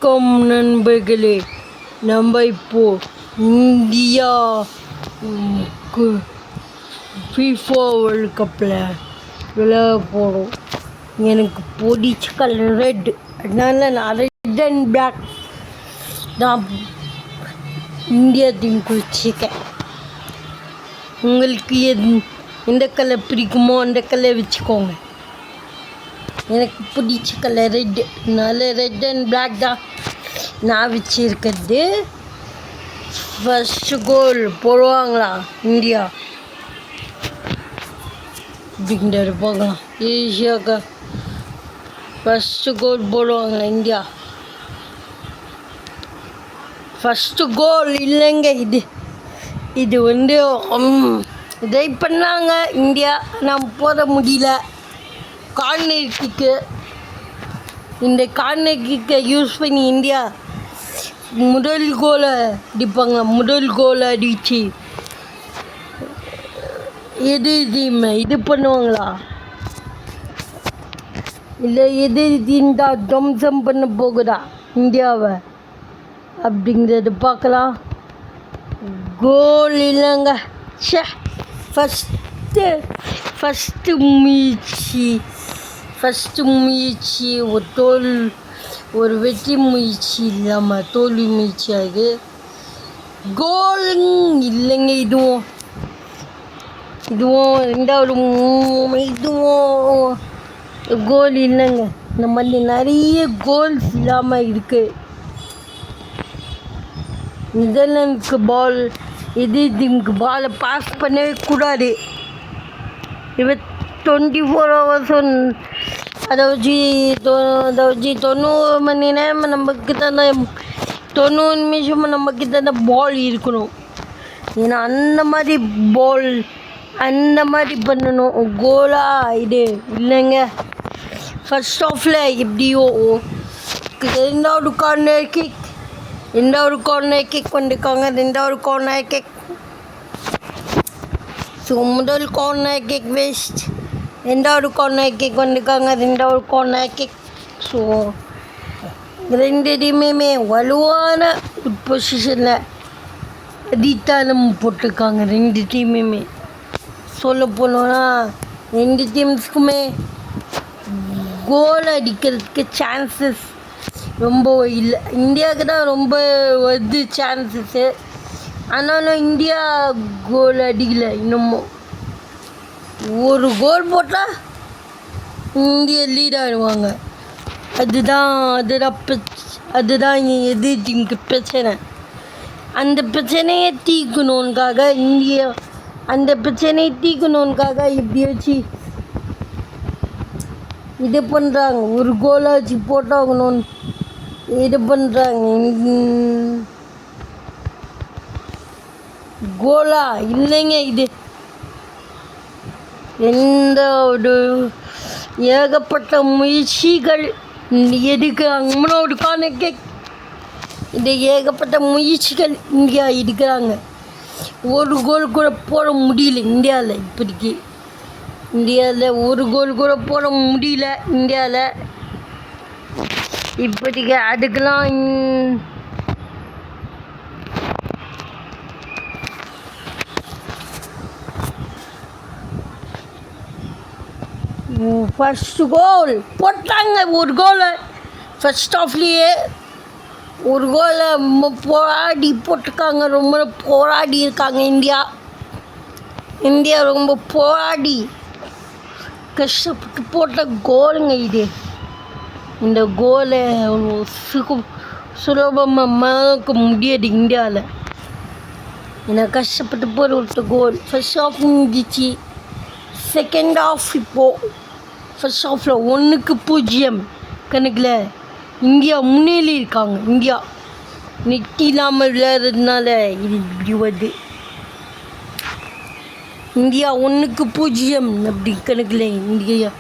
வணக்கம் நண்பர்களே. நம்ம இப்போ இந்தியா FIFA வேர்ல்டு கப்பில் விளையாட போகிறோம். எனக்கு பிடிச்ச கலர் ரெட், அதனால நான் ரெட் அண்ட் பிளாக் நான் இந்தியா டீம் வச்சுருக்கேன். உங்களுக்கு எந்த கலர் பிடிக்குமோ அந்த கலர் வச்சுக்கோங்க. எனக்கு பிடிச்ச கலர் ரெட், அதனால ரெட் அண்ட் பிளாக் தான் நான் வச்சுருக்கிறது. ஃபஸ்ட்டு கோல் போடுவாங்களா இந்தியா அப்படிங்கிறது பார்க்கலாம். ஈஸியாக ஃபஸ்ட்டு கோல் போடுவாங்களா இந்தியா? ஃபஸ்ட்டு கோல் இல்லைங்க, இது வந்து ட்ரை பண்ணாங்க இந்தியா, நான் போட முடியல. கார்னர் கிக்கு, இந்த கார்னர் கிக்கை யூஸ் பண்ணி இந்தியா முதல் கோலை அடிப்பாங்க. முதல் கோலை அடித்து டீம் இது பண்ணுவாங்களா, இல்லை டீம் தான் துவம்சம் பண்ண போகுதா இந்தியாவை அப்படிங்கிறது பார்க்கலாம். கோல் இல்லைங்க, ஃபஸ்ட்டு முயற்சி ஒரு வெற்றி முயற்சி இல்லாமல் தோல்வி முயற்சியாகுது. கோல் இல்லைங்க, இதுவும் ரெண்டாவது இதுவும் கோல் இல்லைங்க. இந்த மாதிரி நிறைய கோல்ஸ் இல்லாமல் இருக்குது. நெதர்லாந்துக்கு பால் டீமுக்கு பாலை பாஸ் பண்ணவே கூடாது. 24 hours அதாவது 90 மணி நேரம் நம்மக்கிட்ட தான் 90 நிமிஷம் நம்மக்கிட்ட தான் பால் இருக்கணும். ஏன்னா அந்த மாதிரி பண்ணணும். கோலா இது இல்லைங்க. ஃபர்ஸ்ட் ஆஃபில் எப்படியோ ரெண்டாவது கார்னர் கிக் பண்ணிருக்காங்க. ரெண்டாவது கார்னர் கிக், ஸோ முதல் கார்னர் கிக் வேஸ்ட். ரெண்டாவது கார்னர் கிக் வந்திருக்காங்க. ரெண்டாவது கார்னர் கிக். ஸோ ரெண்டு டீமுமே வலுவான பொசிஷனில் அடித்தாலும் போட்டிருக்காங்க. ரெண்டு டீமுமே சொல்ல போனோன்னா ரெண்டு டீம்ஸுக்குமே கோல் அடிக்கிறதுக்கு சான்சஸ் ரொம்ப இல்லை. இந்தியாவுக்கு தான் ரொம்ப வருது சான்சஸ்ஸு. ஆனாலும் இந்தியா கோல் அடிக்கலை இன்னமும். ஒரு கோல் போட்டால் இந்தியா லீட் ஆகிடுவாங்க. அதுதான் எதிர் டீமுக்கு பிரச்சனை. அந்த பிரச்சனையை தீர்க்கணுன்காக எப்படியாச்சு இது பண்ணுறாங்க. ஒரு கோலாச்சு போட்டாகணும்னு இது பண்ணுறாங்க. கோலா இல்லைங்க, இது எந்த ஒரு ஏகப்பட்ட முயற்சிகள் எடுக்கிறாங்க. மூணாவது கார்னர் கிக், இந்த ஏகப்பட்ட முயற்சிகள் இந்தியா எடுக்கிறாங்க. ஒரு கோல் கூட போட முடியல இந்தியாவில். இப்போதைக்கு இந்தியாவில் ஒரு கோல் கூட போட முடியல இந்தியாவில் இப்போதைக்கு. அதுக்கெல்லாம் ஃபஸ்ட்டு கோல் போட்டாங்க. ஒரு கோலை ஃபஸ்ட் ஆஃப்லேயே ஒரு கோலை போராடி போட்டிருக்காங்க. ரொம்ப போராடி இருக்காங்க இந்தியா ரொம்ப போராடி கஷ்டப்பட்டு போட்ட கோலுங்க இது. இந்த கோலை சுலபமாக மறக்க முடியாது இந்தியாவில். ஏன்னா கஷ்டப்பட்டு போட்ட கோல். ஃபர்ஸ்ட் ஆஃப் முடிஞ்சிச்சு. செகண்ட் ஆஃப் இப்போது ஃபர்ஸ்ட் ஆஃபில் 1-0 கணக்கில் இந்தியா முன்னேறி இருக்காங்க. இந்தியா நெட் இல்லாமல் விளையாடுறதுனால இது இப்படி வருது. இந்தியா 1-0 அப்படி கணக்கில் இந்தியா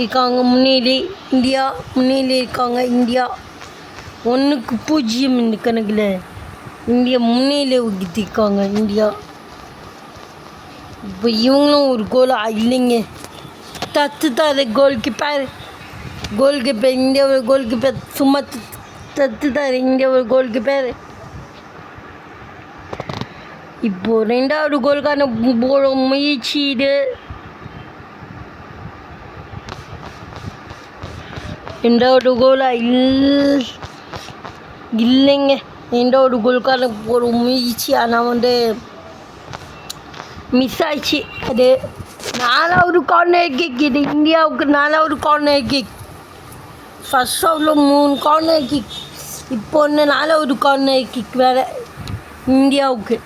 இருக்காங்க இந்தியா முன்னேறி இருக்காங்க. இந்தியா 1-0 இந்த கணக்கில் இந்தியா முன்னேறி ஊற்றிருக்காங்க இந்தியா. இப்போ இவங்களும் ஒரு கோல் இல்லைங்க, தத்துட்டாரு கோல் கீப்பர். இந்தியாவோட கோல் கீப்பர் சும்மா தத்துட்டார் இந்தியா ஒரு கோலுக்கு பேர். இப்போ 2வது கோலுக்கான முயற்சி இது. 2வது கோலா இல்லைங்க. 2வது கோலுக்கான ஒரு முயற்சி ஆனால் மிஸ் ஆயிடுச்சு. அது 4வது கார்னர் கிக். இது இந்தியாவுக்கு 4வது கார்னர் கிக். ஃபர்ஸ்ட் ஓவரில் 3 கார்னர் கிக், இப்போ 4வது கார்னர் கிக் வேறு இந்தியாவுக்கு.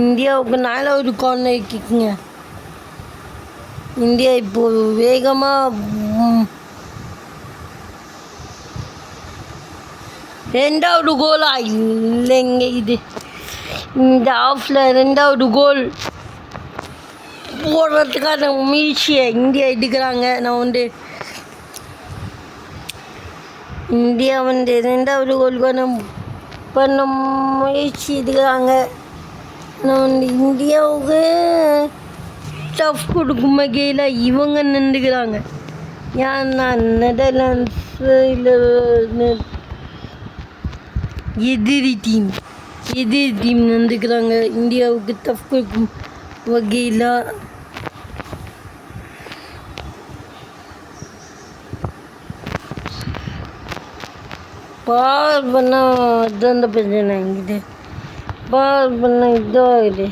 இந்தியாவுக்கு 4வது கார்னர் கிக்குங்க. இந்தியா இப்போ வேகமாக 2வது கோலா இல்லைங்க. இது இந்த ஆஃபில் 2வது கோல் போடுறதுக்கான முயற்சியை இந்தியா எடுக்கிறாங்க. இந்தியா 2வது கோலுக்கான பண்ண முயற்சி எடுக்கிறாங்க. இந்தியாவுக்கு டஃப் கொடுக்கும் வகையில் இவங்க நின்றுக்கிறாங்க. ஏன்னா நெதர்லாண்ட்ஸு இல்லை எதிரி டீம் நின்றுக்கிறாங்க இந்தியாவுக்கு டஃப் கொடுக்கும் வகையில். பால் பண்ணால் அதுதான் பிரச்சனை. இது பால் பண்ண இதாகுது.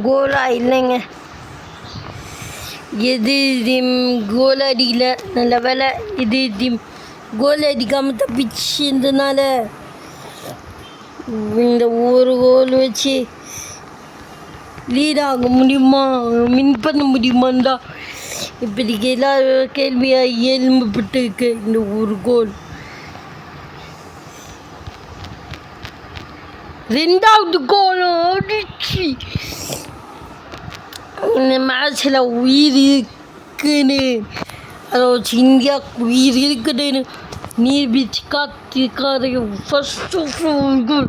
கோலா இல்லைங்க. எதிர் டீம் கோல் அடிக்கல. நல்ல வேலை எதிர் டீம் கோல் அடிக்காமல் தப்பிச்சதுனால இந்த ஒரு கோல் வச்சு லீட் ஆக முடியுமா, வின் பண்ண முடியுமான்னு தான் இப்போதைக்கு எல்லா கேள்வியாக எழும்பப்பட்டு இருக்கு. இந்த ஒரு கோல் 2வது கோல் அடிச்சு இந்த மேட்ச்சில் உயிர் இருக்குன்னு, அதை வச்சு இந்தியா உயிர் இருக்குதுன்னு நிரூபிச்சு காத்திருக்காரு. ஃபர்ஸ்ட் ஆஃபில் ஒரு கோல்,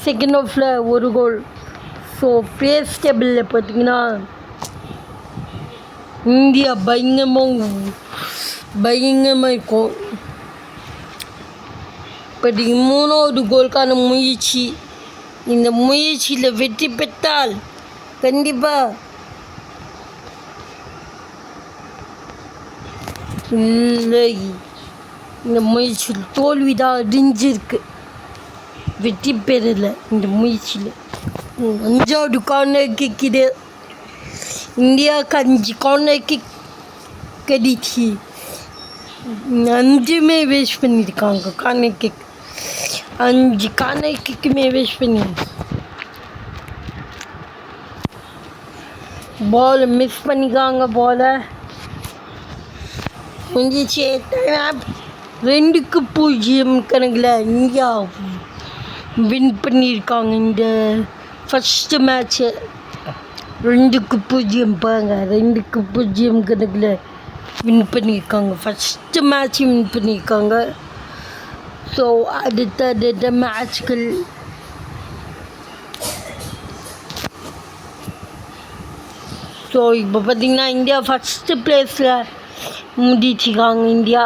செகண்ட் ஆஃபில் ஒரு கோல். ஸோ பேஸ் டேபிளில் பார்த்தீங்கன்னா இந்தியா பயங்கரமாக இருக்கும். இப்படி 3வது கோலுக்கான முயற்சி. இந்த முயற்சியில் வெற்றி பெற்றால் கண்டிப்பாக இல்லை, இந்த முயற்சியில் தோல்விதான் அடைஞ்சிருக்கு, வெற்றி பெறலை இந்த முயற்சியில். 5வது கார்னர் கிக் இது. இந்தியாவுக்கு 5 கார்னர் கிக் கிடைச்சி 5மே வேஸ்ட் பண்ணியிருக்காங்க. கார்னர் கிக் 5 கார்னர் கிக்குமே வேஸ்ட் பண்ணியிருக்காங்க. பால் மிஸ் பண்ணிக்காங்க. பாலை முடிஞ்சிச்சு. 2-0 கணக்கில் இந்தியா வின் பண்ணியிருக்காங்க இந்த ஃபஸ்ட்டு மேட்ச்சு. 2-0 பாருங்க, 2-0 கணக்கில் வின் பண்ணியிருக்காங்க. ஃபஸ்ட்டு மேட்ச் வின் பண்ணியிருக்காங்க. ஸோ அடுத்த மேட்ச்கள் ஸோ இப்போ பார்த்திங்கன்னா இந்தியா ஃபஸ்ட்டு ப்ளேஸில் முடிச்சிருக்காங்க. இந்தியா